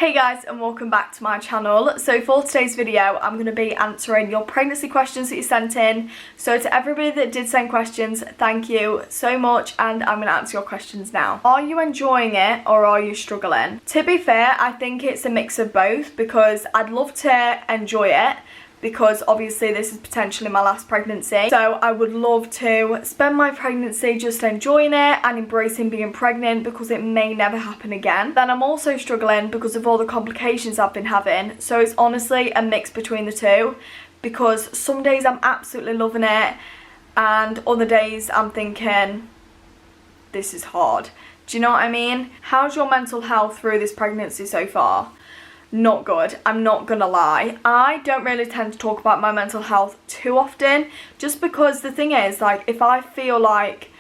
Hey guys, and welcome back to my channel. So for today's video I'm going to be answering your pregnancy questions that you sent in. So to everybody that did send questions, thank you so much, and I'm going to answer your questions now. Are you enjoying it or are you struggling? To be fair, I think it's a mix of both, because I'd love to enjoy it, because obviously this is potentially my last pregnancy. So I would love to spend my pregnancy just enjoying it and embracing being pregnant, because it may never happen again. Then I'm also struggling because of all the complications I've been having. So it's honestly a mix between the two, because some days I'm absolutely loving it and other days I'm thinking, this is hard. Do you know what I mean? How's your mental health through this pregnancy so far? Not good, I'm not gonna lie. I don't really tend to talk about my mental health too often, just because the thing is, like, if I feel like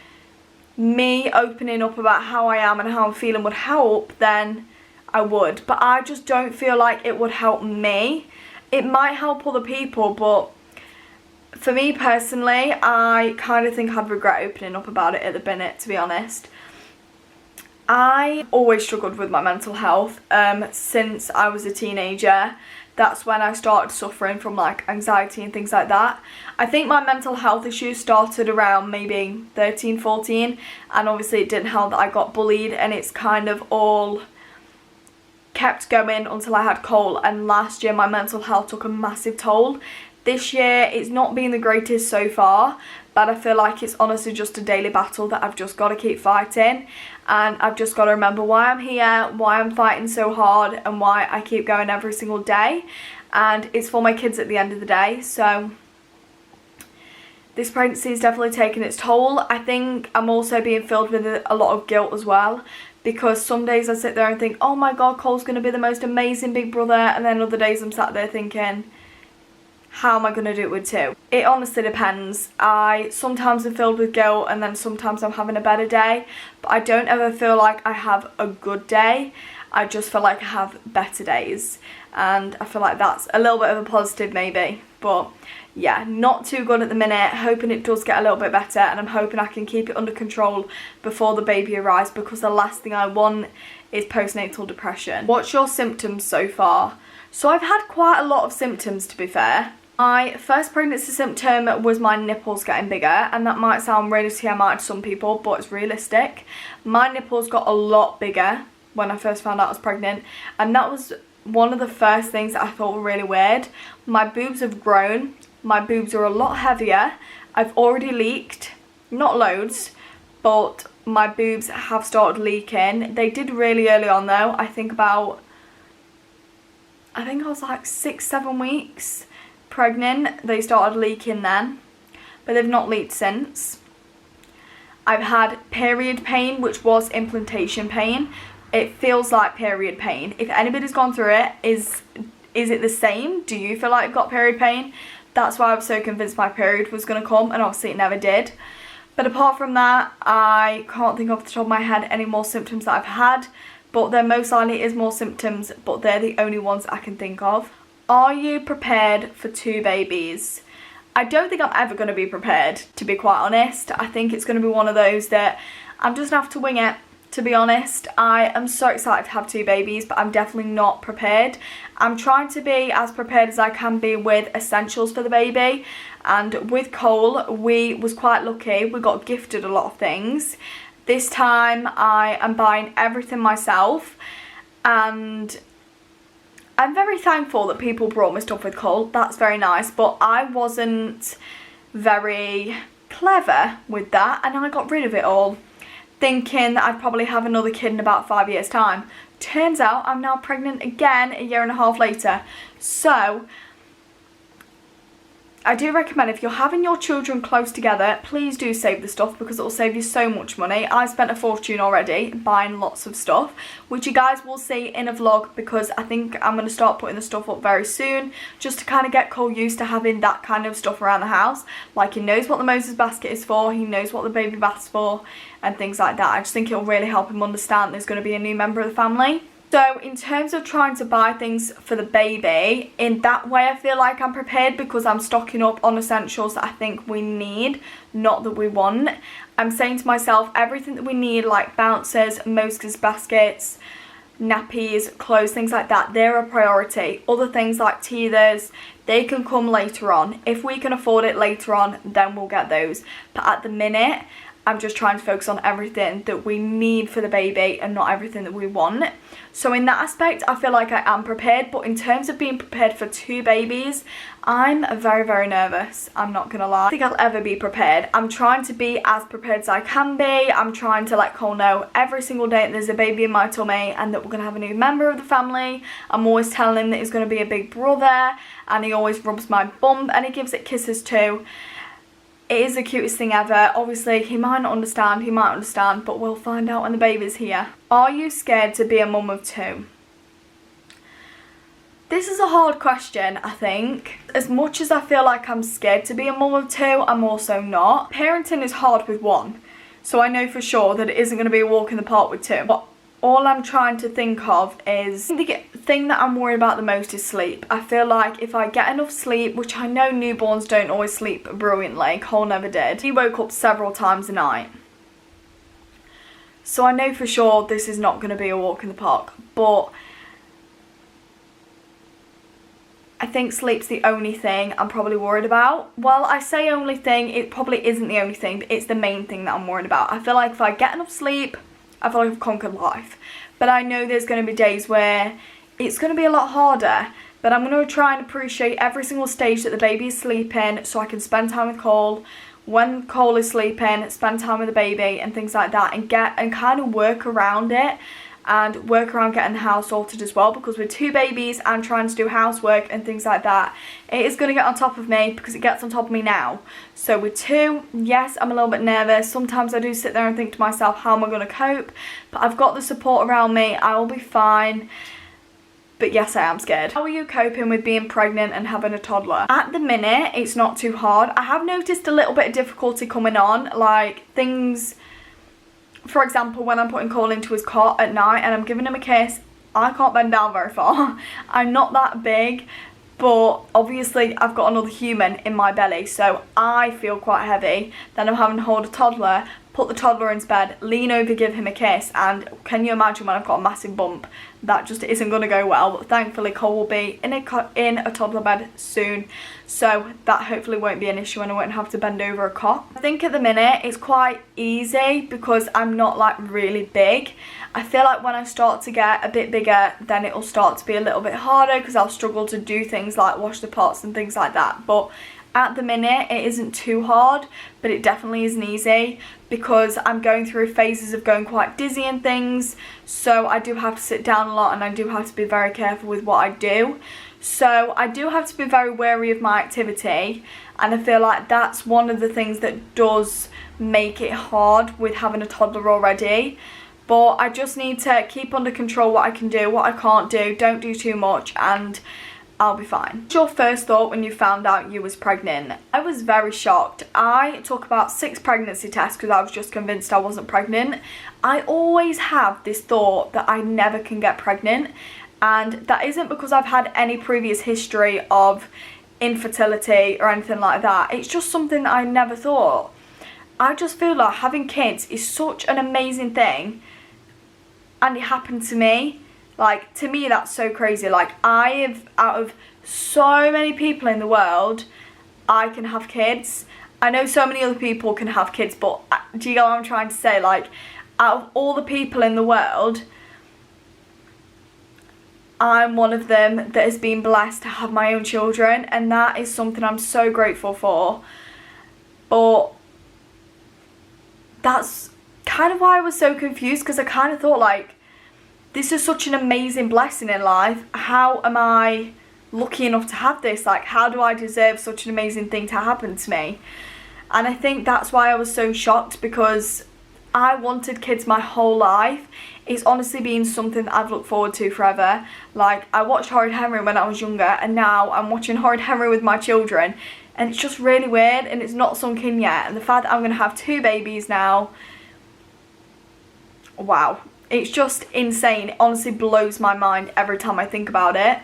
me opening up about how I am and how I'm feeling would help, then I would. But I just don't feel like it would help me. It might help other people, but for me personally, I kind of think I'd regret opening up about it at the minute, to be honest. I always struggled with my mental health since I was a teenager. That's when I started suffering from like anxiety and things like that. I think my mental health issues started around maybe 13, 14, and obviously it didn't help that I got bullied, and it's kind of all kept going until I had Cole, and last year my mental health took a massive toll. This year it's not been the greatest so far, but I feel like it's honestly just a daily battle that I've just got to keep fighting, and I've just got to remember why I'm here, why I'm fighting so hard, and why I keep going every single day, and it's for my kids at the end of the day. So this pregnancy is definitely taking its toll. I think I'm also being filled with a lot of guilt as well, because some days I sit there and think, oh my god, Cole's going to be the most amazing big brother, and then other days I'm sat there thinking, how am I going to do it with two? It honestly depends. I sometimes am filled with guilt, and then sometimes I'm having a better day, but I don't ever feel like I have a good day. I just feel like I have better days, and I feel like that's a little bit of a positive maybe. But yeah, not too good at the minute. Hoping it does get a little bit better, and I'm hoping I can keep it under control before the baby arrives, because the last thing I want is postnatal depression. What's your symptoms so far? So I've had quite a lot of symptoms, to be fair. My first pregnancy symptom was my nipples getting bigger, and that might sound really TMI to some people, but it's realistic. My nipples got a lot bigger when I first found out I was pregnant, and that was one of the first things that I thought were really weird. My boobs have grown, my boobs are a lot heavier, I've already leaked, not loads, but my boobs have started leaking. They did really early on though. I think I was like 6-7 weeks pregnant, they started leaking then, but they've not leaked since. I've had period pain, which was implantation pain. It feels like period pain. If anybody's gone through it, is it the same? Do you feel like you've got period pain? That's why I was so convinced my period was going to come, and obviously it never did. But apart from that, I can't think off the top of my head any more symptoms that I've had, but there most likely is more symptoms, but they're the only ones I can think of. Are you prepared for 2 babies? I don't think I'm ever going to be prepared, to be quite honest. I think it's going to be one of those that I'm just going to have to wing it, to be honest. I am so excited to have 2 babies, but I'm definitely not prepared. I'm trying to be as prepared as I can be with essentials for the baby, and with Cole, we was quite lucky. We got gifted a lot of things. This time I am buying everything myself, and I'm very thankful that people brought me stuff with Cole. That's very nice, but I wasn't very clever with that, and I got rid of it all, thinking that I'd probably have another kid in about 5 years' time. Turns out I'm now pregnant again a year and a half later. So I do recommend, if you're having your children close together, please do save the stuff, because it will save you so much money. I spent a fortune already buying lots of stuff, which you guys will see in a vlog, because I think I'm going to start putting the stuff up very soon, just to kind of get Cole used to having that kind of stuff around the house. Like, he knows what the Moses basket is for, he knows what the baby bath's for, and things like that. I just think it will really help him understand there's going to be a new member of the family. So in terms of trying to buy things for the baby, in that way I feel like I'm prepared, because I'm stocking up on essentials that I think we need, not that we want. I'm saying to myself, everything that we need, like bouncers, Moses baskets, nappies, clothes, things like that, they're a priority. Other things like teethers, they can come later on. If we can afford it later on, then we'll get those. But at the minute, I'm just trying to focus on everything that we need for the baby and not everything that we want. So in that aspect, I feel like I am prepared. But in terms of being prepared for 2 babies, I'm very, very nervous. I'm not gonna lie. I don't think I'll ever be prepared. I'm trying to be as prepared as I can be. I'm trying to let Cole know every single day that there's a baby in my tummy and that we're gonna have a new member of the family. I'm always telling him that he's gonna be a big brother, and he always rubs my bum and he gives it kisses too. It is the cutest thing ever. Obviously, he might not understand, he might understand, but we'll find out when the baby's here. Are you scared to be a mum of 2? This is a hard question, I think. As much as I feel like I'm scared to be a mum of 2, I'm also not. Parenting is hard with 1, so I know for sure that it isn't going to be a walk in the park with 2. But all I'm trying to think of is, the thing that I'm worried about the most is sleep. I feel like if I get enough sleep, which I know newborns don't always sleep brilliantly, Cole never did. He woke up several times a night. So I know for sure this is not going to be a walk in the park, but I think sleep's the only thing I'm probably worried about. Well, I say only thing, it probably isn't the only thing, but it's the main thing that I'm worried about. I feel like if I get enough sleep, I feel like I've conquered life. But I know there's going to be days where it's going to be a lot harder. But I'm going to try and appreciate every single stage that the baby is sleeping, so I can spend time with Cole. When Cole is sleeping, spend time with the baby and things like that, and kind of work around it. And work around getting the house sorted as well, because with 2 babies and trying to do housework and things like that, it is going to get on top of me, because it gets on top of me now. So with 2, yes, I'm a little bit nervous. Sometimes I do sit there and think to myself, how am I going to cope? But I've got the support around me, I will be fine. But yes, I am scared. How are you coping with being pregnant and having a toddler? At the minute, it's not too hard. I have noticed a little bit of difficulty coming on, like things. For example, when I'm putting Cole into his cot at night and I'm giving him a kiss, I can't bend down very far. I'm not that big, but obviously I've got another human in my belly, so I feel quite heavy. Then I'm having to hold a toddler, put the toddler into bed, lean over, give him a kiss, and can you imagine when I've got a massive bump? That just isn't going to go well. But thankfully Cole will be in a toddler bed soon, so that hopefully won't be an issue and I won't have to bend over a cot. I think at the minute it's quite easy because I'm not like really big. I feel like when I start to get a bit bigger, then it'll start to be a little bit harder, because I'll struggle to do things like wash the pots and things like that. But at the minute it isn't too hard, but it definitely isn't easy, because I'm going through phases of going quite dizzy and things, so I do have to sit down a lot and I do have to be very careful with what I do. So I do have to be very wary of my activity, and I feel like that's one of the things that does make it hard with having a toddler already. But I just need to keep under control what I can do, what I can't do, don't do too much, and I'll be fine. What's your first thought when you found out you was pregnant? I was very shocked. I took about 6 pregnancy tests because I was just convinced I wasn't pregnant. I always have this thought that I never can get pregnant, and that isn't because I've had any previous history of infertility or anything like that. It's just something that I never thought. I just feel like having kids is such an amazing thing, and it happened to me. Like, to me, that's so crazy. Like, out of so many people in the world, I can have kids. I know so many other people can have kids, but do you get what I'm trying to say? Like, out of all the people in the world, I'm one of them that has been blessed to have my own children, and that is something I'm so grateful for. But that's kind of why I was so confused, because I kind of thought, like, this is such an amazing blessing in life. How am I lucky enough to have this? Like, how do I deserve such an amazing thing to happen to me? And I think that's why I was so shocked, because I wanted kids my whole life. It's honestly been something that I've looked forward to forever. Like, I watched Horrid Henry when I was younger, and now I'm watching Horrid Henry with my children. And it's just really weird, and it's not sunk in yet. And the fact that I'm going to have 2 babies now, wow. It's just insane. It honestly blows my mind every time I think about it.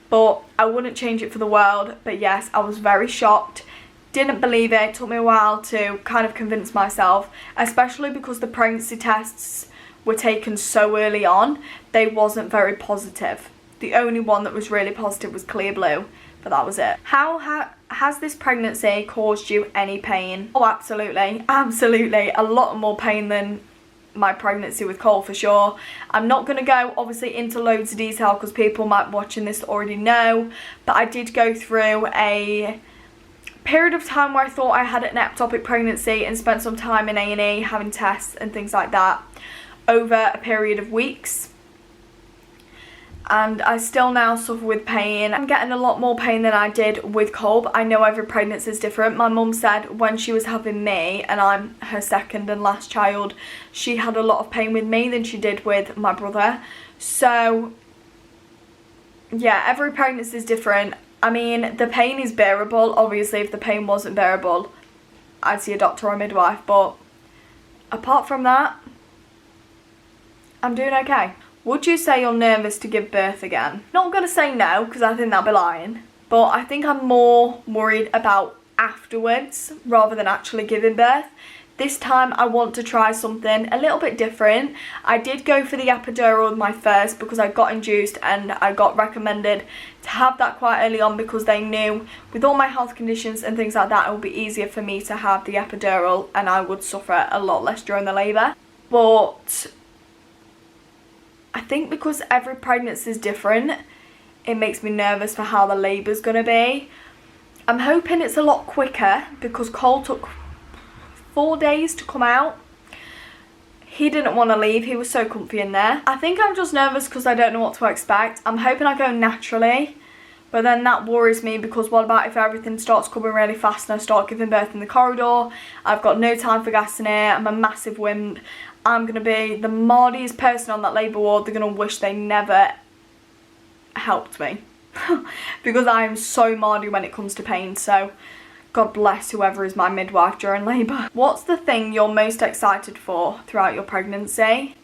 But I wouldn't change it for the world. But yes, I was very shocked. Didn't believe it. It took me a while to kind of convince myself. Especially because the pregnancy tests were taken so early on, they wasn't very positive. The only one that was really positive was Clear Blue, but that was it. How has this pregnancy caused you any pain? Oh, absolutely, absolutely. A lot more pain than my pregnancy with Cole, for sure. I'm not going to go obviously into loads of detail because people might be watching this already know, but I did go through a period of time where I thought I had an ectopic pregnancy and spent some time in A&E having tests and things like that over a period of weeks. And I still now suffer with pain. I'm getting a lot more pain than I did with Cole, but I know every pregnancy is different. My mum said when she was having me, and I'm her second and last child, she had a lot of pain with me than she did with my brother. So yeah, every pregnancy is different. I mean, the pain is bearable. Obviously, if the pain wasn't bearable, I'd see a doctor or a midwife, but apart from that, I'm doing okay. Would you say you're nervous to give birth again? Not gonna say no, because I think that'd be lying, but I think I'm more worried about afterwards rather than actually giving birth. This time I want to try something a little bit different. I did go for the epidural with my first because I got induced and I got recommended to have that quite early on because they knew with all my health conditions and things like that it would be easier for me to have the epidural and I would suffer a lot less during the labour. But I think because every pregnancy is different, it makes me nervous for how the labour's going to be. I'm hoping it's a lot quicker because Cole took 4 days to come out. He didn't want to leave, he was so comfy in there. I think I'm just nervous because I don't know what to expect. I'm hoping I go naturally, but then that worries me because what about if everything starts coming really fast and I start giving birth in the corridor? I've got no time for gassing it, I'm a massive wimp. I'm going to be the mardiest person on that labour ward. They're going to wish they never helped me because I am so mardy when it comes to pain, so God bless whoever is my midwife during labour. What's the thing you're most excited for throughout your pregnancy?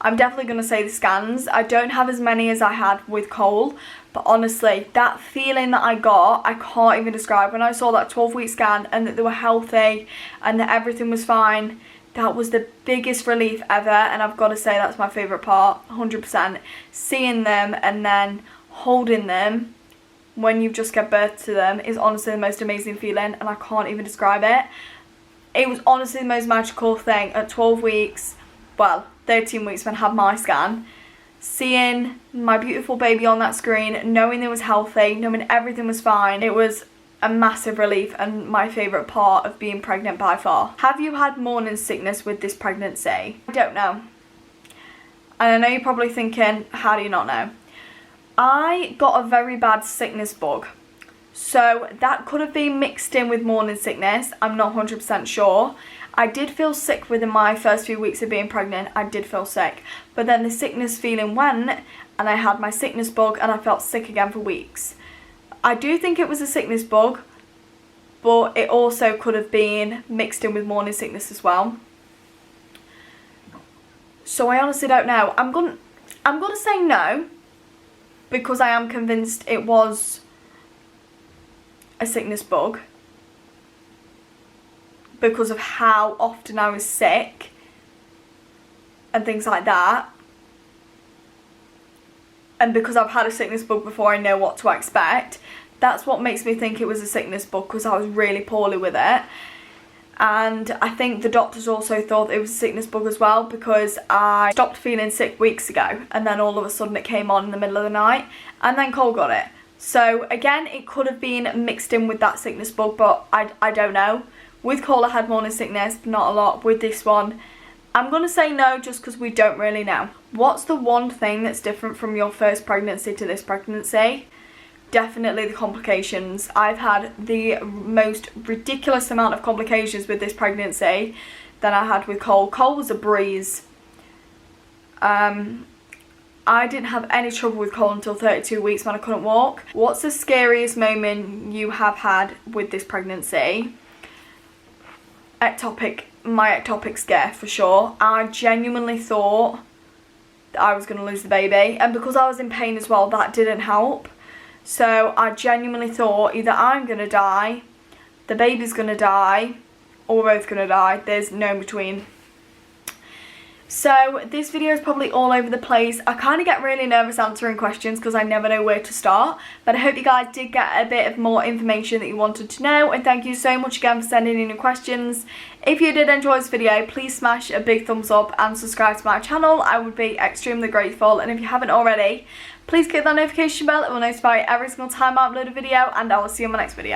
I'm definitely going to say the scans. I don't have as many as I had with Cole, but honestly, that feeling that I got, I can't even describe. When I saw that 12-week scan and that they were healthy and that everything was fine, that was the biggest relief ever, and I've got to say that's my favourite part, 100%. Seeing them and then holding them when you've just given birth to them is honestly the most amazing feeling, and I can't even describe it. It was honestly the most magical thing at 12 weeks, well, 13 weeks when I had my scan. Seeing my beautiful baby on that screen, knowing they was healthy, knowing everything was fine, it was a massive relief and my favourite part of being pregnant by far. Have you had morning sickness with this pregnancy? I don't know. And I know you're probably thinking, how do you not know? I got a very bad sickness bug. So that could have been mixed in with morning sickness. I'm not 100% sure. I did feel sick within my first few weeks of being pregnant. I did feel sick. But then the sickness feeling went and I had my sickness bug and I felt sick again for weeks. I do think it was a sickness bug, but it also could have been mixed in with morning sickness as well. So I honestly don't know. I'm gonna say no, because I am convinced it was a sickness bug because of how often I was sick and things like that. And because I've had a sickness bug before, I know what to expect. That's what makes me think it was a sickness bug, because I was really poorly with it. And I think the doctors also thought it was a sickness bug as well, because I stopped feeling sick weeks ago and then all of a sudden it came on in the middle of the night and then Cole got it. So again, it could have been mixed in with that sickness bug, but I don't know. With Cole I had morning sickness, but not a lot. With this one, I'm going to say no just because we don't really know. What's the one thing that's different from your first pregnancy to this pregnancy? Definitely the complications. I've had the most ridiculous amount of complications with this pregnancy than I had with Cole. Cole was a breeze. I didn't have any trouble with Cole until 32 weeks when I couldn't walk. What's the scariest moment you have had with this pregnancy? My ectopic scare for sure. I genuinely thought that I was going to lose the baby, and because I was in pain as well, that didn't help. So I genuinely thought either I'm going to die, the baby's going to die, or we're both going to die. There's no in between. So this video is probably all over the place. I kind of get really nervous answering questions because I never know where to start, but I hope you guys did get a bit of more information that you wanted to know, and thank you so much again for sending in your questions. If you did enjoy this video, please smash a big thumbs up and subscribe to my channel. I would be extremely grateful, and if you haven't already, please click that notification bell. It will notify you every single time I upload a video, and I will see you in my next video.